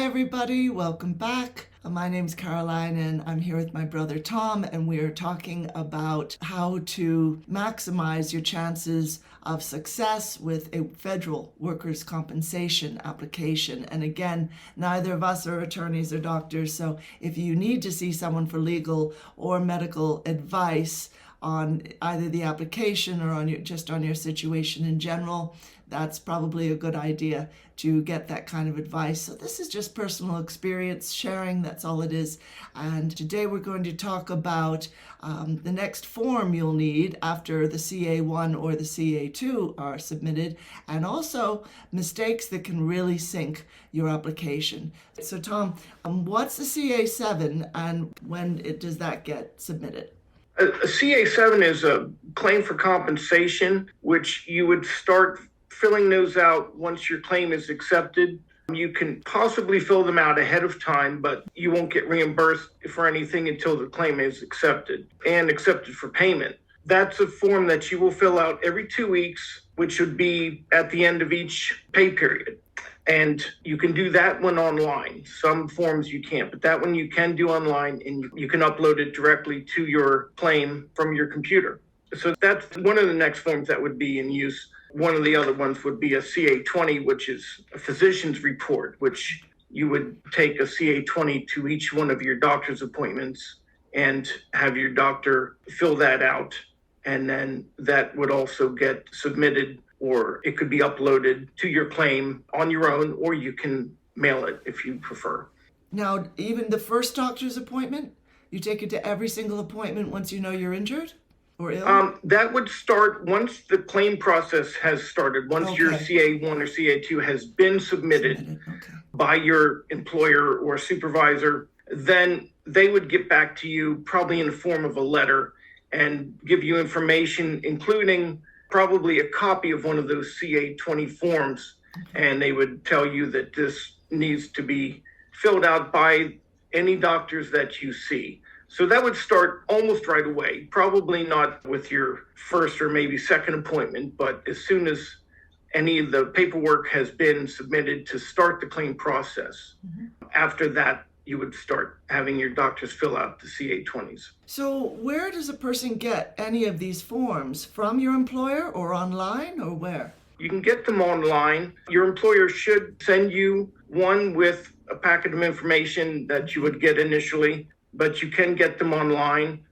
Hi everybody, welcome back. My name's Caroline and I'm here with my brother Tom, and we are talking about how to maximize your chances of success with a federal workers' compensation application. And again, neither of us are attorneys or doctors, so if you need to see someone for legal or medical advice on either the application or on your situation in general, that's probably a good idea to get that kind of advice. So this is just personal experience sharing, that's all it is. And today we're going to talk about the next form you'll need after the CA1 or the CA2 are submitted, and also mistakes that can really sink your application. So Tom, what's the CA7 and when does that get submitted? A CA7 is a claim for compensation, which you would start filling those out once your claim is accepted. You can possibly fill them out ahead of time, but you won't get reimbursed for anything until the claim is accepted and accepted for payment. That's a form that you will fill out every 2 weeks, which would be at the end of each pay period. And you can do that one online. Some forms you can't, but that one you can do online, and you can upload it directly to your claim from your computer. So that's one of the next forms that would be in use. One of the other ones would be a CA20, which is a physician's report, which you would take a CA20 to each one of your doctor's appointments and have your doctor fill that out. And then that would also get submitted, or it could be uploaded to your claim on your own, or you can mail it if you prefer. Now, even the first doctor's appointment, you take it to every single appointment once you know you're injured or ill? That would start once the claim process has started. Once your CA1 or CA2 has been submitted by your employer or supervisor, then they would get back to you probably in the form of a letter and give you information, including probably a copy of one of those CA20 forms. And they would tell you that this needs to be filled out by any doctors that you see. So that would start almost right away, probably not with your first or maybe second appointment, but as soon as any of the paperwork has been submitted to start the claim process. After that, you would start having your doctors fill out the CA20s. So where does a person get any of these forms? From your employer or online, or where? You can get them online. Your employer should send you one with a packet of information that you would get initially, but you can get them online.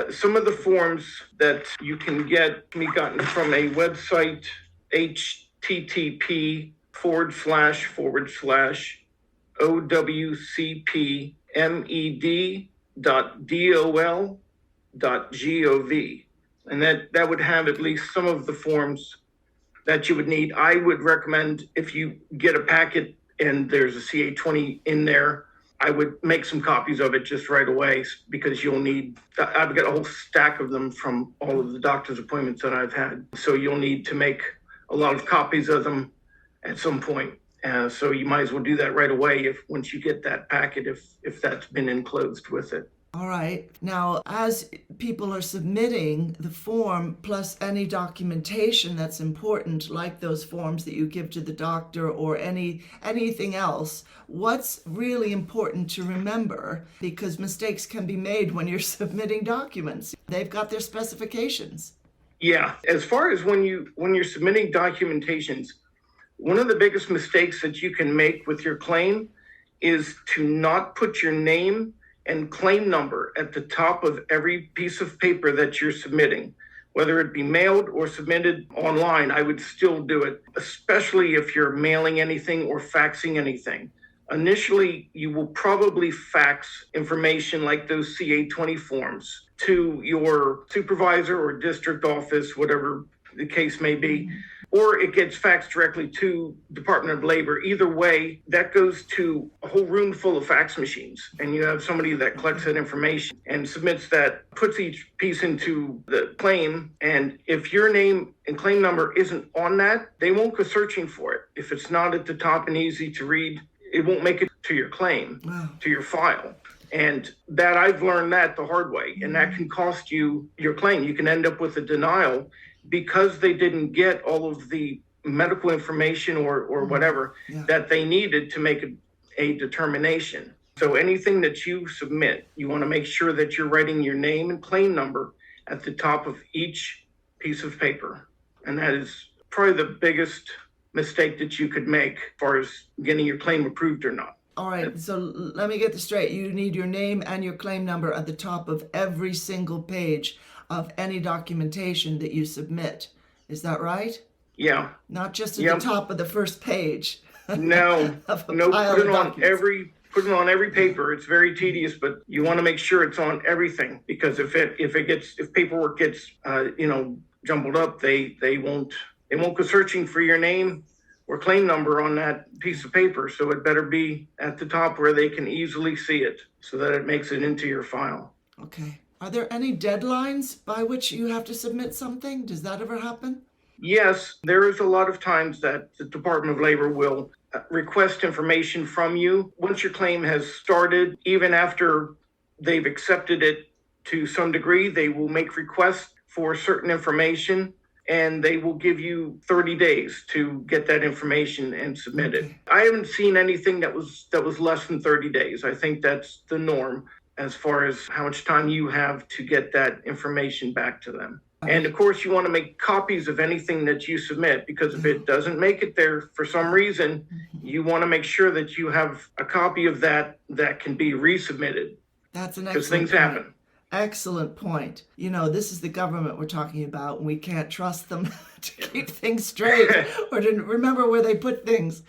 Some of the forms that you can get can be gotten from a website, http://OWCPmed.dol.gov. And that would have at least some of the forms that you would need. I would recommend, if you get a packet and there's a CA20 in there, I would make some copies of it just right away, because you'll need, I've got a whole stack of them from all of the doctor's appointments that I've had. So you'll need to make a lot of copies of them at some point. So you might as well do that right away once you get that packet, if that's been enclosed with it. All right. Now, as people are submitting the form plus any documentation that's important, like those forms that you give to the doctor or anything else, what's really important to remember? Because mistakes can be made when you're submitting documents. They've got their specifications. Yeah. As far as when you're submitting documentations, one of the biggest mistakes that you can make with your claim is to not put your name and claim number at the top of every piece of paper that you're submitting. Whether it be mailed or submitted online, I would still do it, especially if you're mailing anything or faxing anything. Initially, you will probably fax information like those CA20 forms to your supervisor or district office, whatever the case may be, or it gets faxed directly to Department of Labor. Either way, that goes to a whole room full of fax machines, and you have somebody that collects that information and submits that, puts each piece into the claim, and if your name and claim number isn't on that, they won't go searching for it. If it's not at the top and easy to read, it won't make it to your claim, to your file. And that I've learned that the hard way, and that can cost you your claim. You can end up with a denial because they didn't get all of the medical information or whatever that they needed to make a determination. So anything that you submit, you want to make sure that you're writing your name and claim number at the top of each piece of paper. And that is probably the biggest mistake that you could make as far as getting your claim approved or not. All right, so let me get this straight. You need your name and your claim number at the top of every single page of any documentation that you submit. Is that right? Yeah. Not just at the top of the first page. No, of a no, pile put of it on documents. put it on every paper. It's very tedious, but you want to make sure it's on everything, because if paperwork gets jumbled up, they won't go searching for your name or claim number on that piece of paper. So it better be at the top where they can easily see it, so that it makes it into your file. Okay. Are there any deadlines by which you have to submit something? Does that ever happen? Yes, there is a lot of times that the Department of Labor will request information from you. Once your claim has started, even after they've accepted it to some degree, they will make requests for certain information, and they will give you 30 days to get that information and submit it. I haven't seen anything that was less than 30 days. I think that's the norm as far as how much time you have to get that information back to them. And of course, you want to make copies of anything that you submit, because if it doesn't make it there for some reason, you want to make sure that you have a copy of that can be resubmitted. That's an excellent point. Because things happen. Excellent point. This is the government we're talking about, and we can't trust them to keep things straight or to remember where they put things.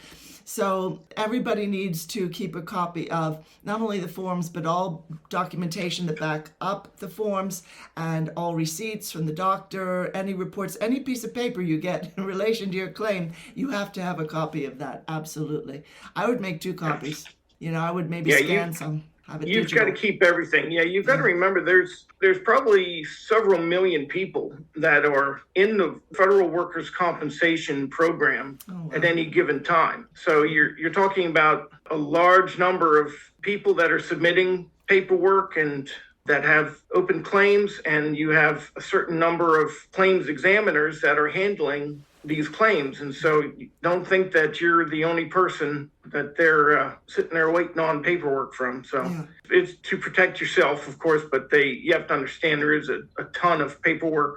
So everybody needs to keep a copy of not only the forms, but all documentation that back up the forms, and all receipts from the doctor, any reports, any piece of paper you get in relation to your claim, you have to have a copy of that. Absolutely. I would make 2 copies. I would maybe scan some. You've got to keep everything. Yeah, you've got to remember there's probably several million people that are in the federal workers' compensation program at any given time. So you're talking about a large number of people that are submitting paperwork and that have open claims, and you have a certain number of claims examiners that are handling these claims. And so don't think that you're the only person that they're sitting there waiting on paperwork from. So it's to protect yourself, of course, but you have to understand there is a ton of paperwork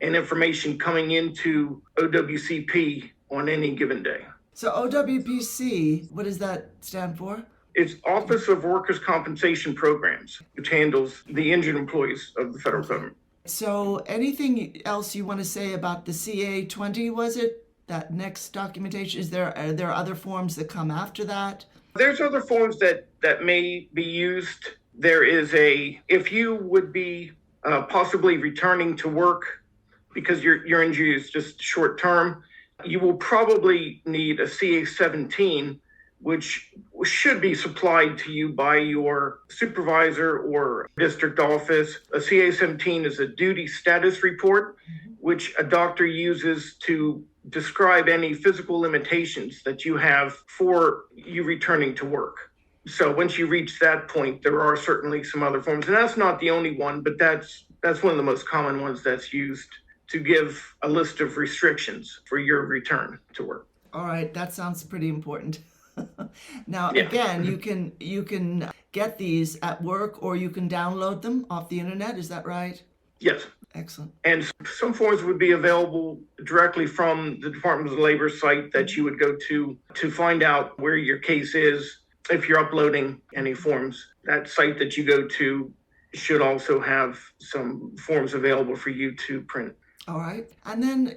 and information coming into OWCP on any given day. So OWPC, what does that stand for? It's Office of Workers' Compensation Programs, which handles the injured employees of the federal government. So anything else you want to say about the CA20, was it? That next documentation? Are there other forms that come after that? There's other forms that may be used. There is if you would be possibly returning to work because your injury is just short term, you will probably need a CA17, which should be supplied to you by your supervisor or district office. A CA17 is a duty status report, which a doctor uses to describe any physical limitations that you have for you returning to work. So once you reach that point, there are certainly some other forms, and that's not the only one, but that's one of the most common ones that's used to give a list of restrictions for your return to work. All right, that sounds pretty important. Now, again, you can get these at work, or you can download them off the internet. Is that right? Yes. Excellent. And some forms would be available directly from the Department of Labor site that you would go to find out where your case is. If you're uploading any forms, that site that you go to should also have some forms available for you to print. All right. And then,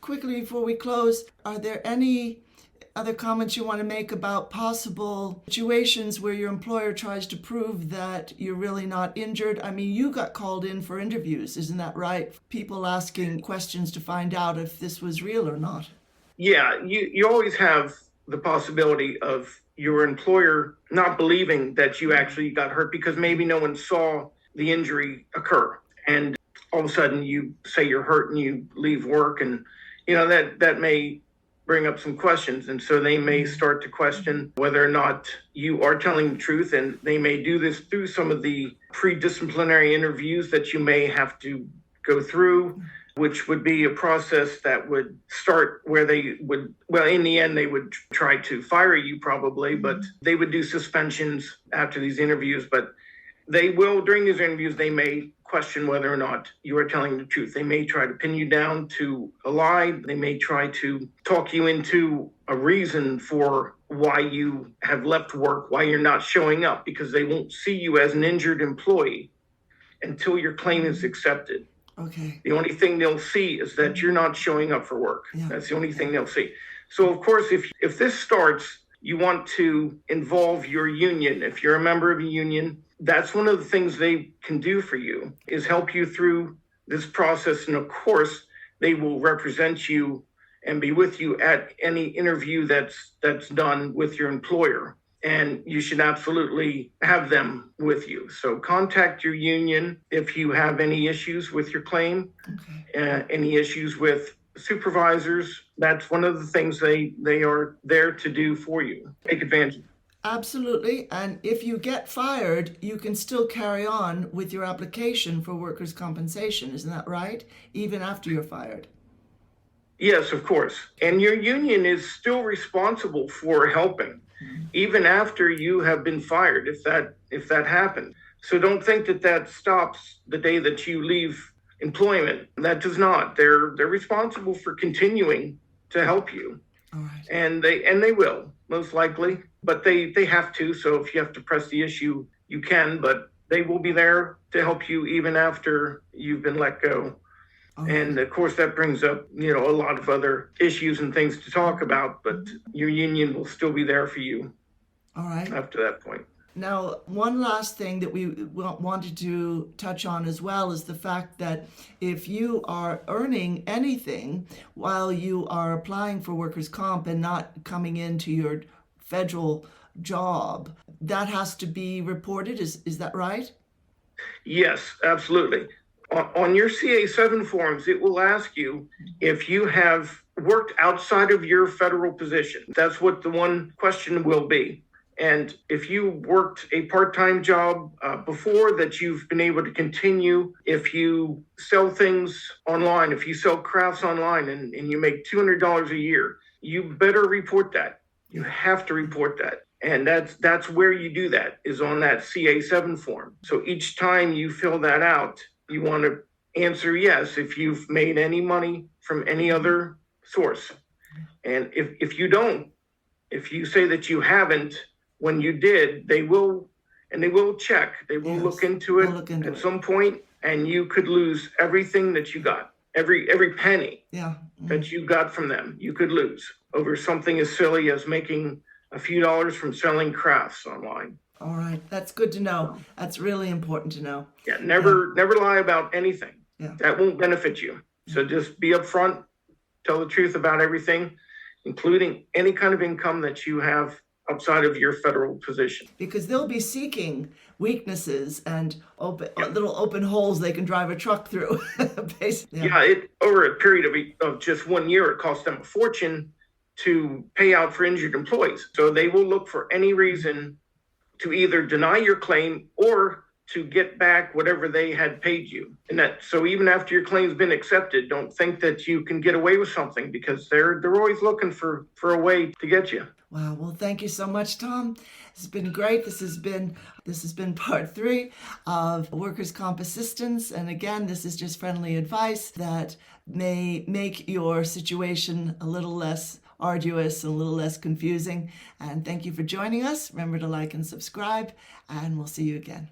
quickly before we close, are there any other comments you want to make about possible situations where your employer tries to prove that you're really not injured? I mean, you got called in for interviews, isn't that right? People asking questions to find out if this was real or not. Yeah, you always have the possibility of your employer not believing that you actually got hurt because maybe no one saw the injury occur. And all of a sudden you say you're hurt and you leave work, and that may bring up some questions, and so they may start to question whether or not you are telling the truth, and they may do this through some of the pre-disciplinary interviews that you may have to go through, which would be a process that would start where they would, well, in the end, they would try to fire you probably, but they would do suspensions after these interviews. But they will, during these interviews, they may question whether or not you are telling the truth. They may try to pin you down to a lie. They may try to talk you into a reason for why you have left work, why you're not showing up, because they won't see you as an injured employee until your claim is accepted. Okay. The only thing they'll see is that you're not showing up for work. Yeah. That's the only thing they'll see. So, of course, if this starts, you want to involve your union. If you're a member of a union, that's one of the things they can do for you, is help you through this process. And of course, they will represent you and be with you at any interview that's done with your employer. And you should absolutely have them with you. So contact your union if you have any issues with your claim, any issues with supervisors. That's one of the things they are there to do for you. Take advantage of it. Absolutely. And if you get fired, you can still carry on with your application for workers' compensation. Isn't that right? Even after you're fired. Yes, of course. And your union is still responsible for helping, even after you have been fired, if that happens. So don't think that stops the day that you leave employment. That does not. They're responsible for continuing to help you. All right. And they will, most likely, but they have to. So if you have to press the issue, you can, but they will be there to help you even after you've been let go. And of course, that brings up, a lot of other issues and things to talk about, but your union will still be there for you. All right. After that point. Now, one last thing that we wanted to touch on as well is the fact that if you are earning anything while you are applying for workers' comp and not coming into your federal job, that has to be reported. Is that right? Yes, absolutely. On your CA7 forms, it will ask you if you have worked outside of your federal position. That's what the one question will be. And if you worked a part-time job before that you've been able to continue, if you sell things online, if you sell crafts online and you make $200 a year, you better report that. You have to report that. And that's where you do that, is on that CA7 form. So each time you fill that out, you want to answer yes if you've made any money from any other source. And if you don't, if you say that you haven't, when you did, they will check. They will look into it at some point, and you could lose everything that you got. Every penny that you got from them, you could lose over something as silly as making a few dollars from selling crafts online. All right. That's good to know. That's really important to know. Yeah, never lie about anything. Yeah. That won't benefit you. So just be upfront, tell the truth about everything, including any kind of income that you have outside of your federal position. Because they'll be seeking weaknesses and little open holes they can drive a truck through. Basically. Yeah, over a period of just 1 year, it cost them a fortune to pay out for injured employees. So they will look for any reason to either deny your claim or to get back whatever they had paid you. So even after your claim's been accepted, don't think that you can get away with something, because they're always looking for a way to get you. Wow. Well, thank you so much, Tom. This has been great. This has been part 3 of Workers' Comp Assistance. And again, this is just friendly advice that may make your situation a little less arduous and a little less confusing. And thank you for joining us. Remember to like and subscribe, and we'll see you again.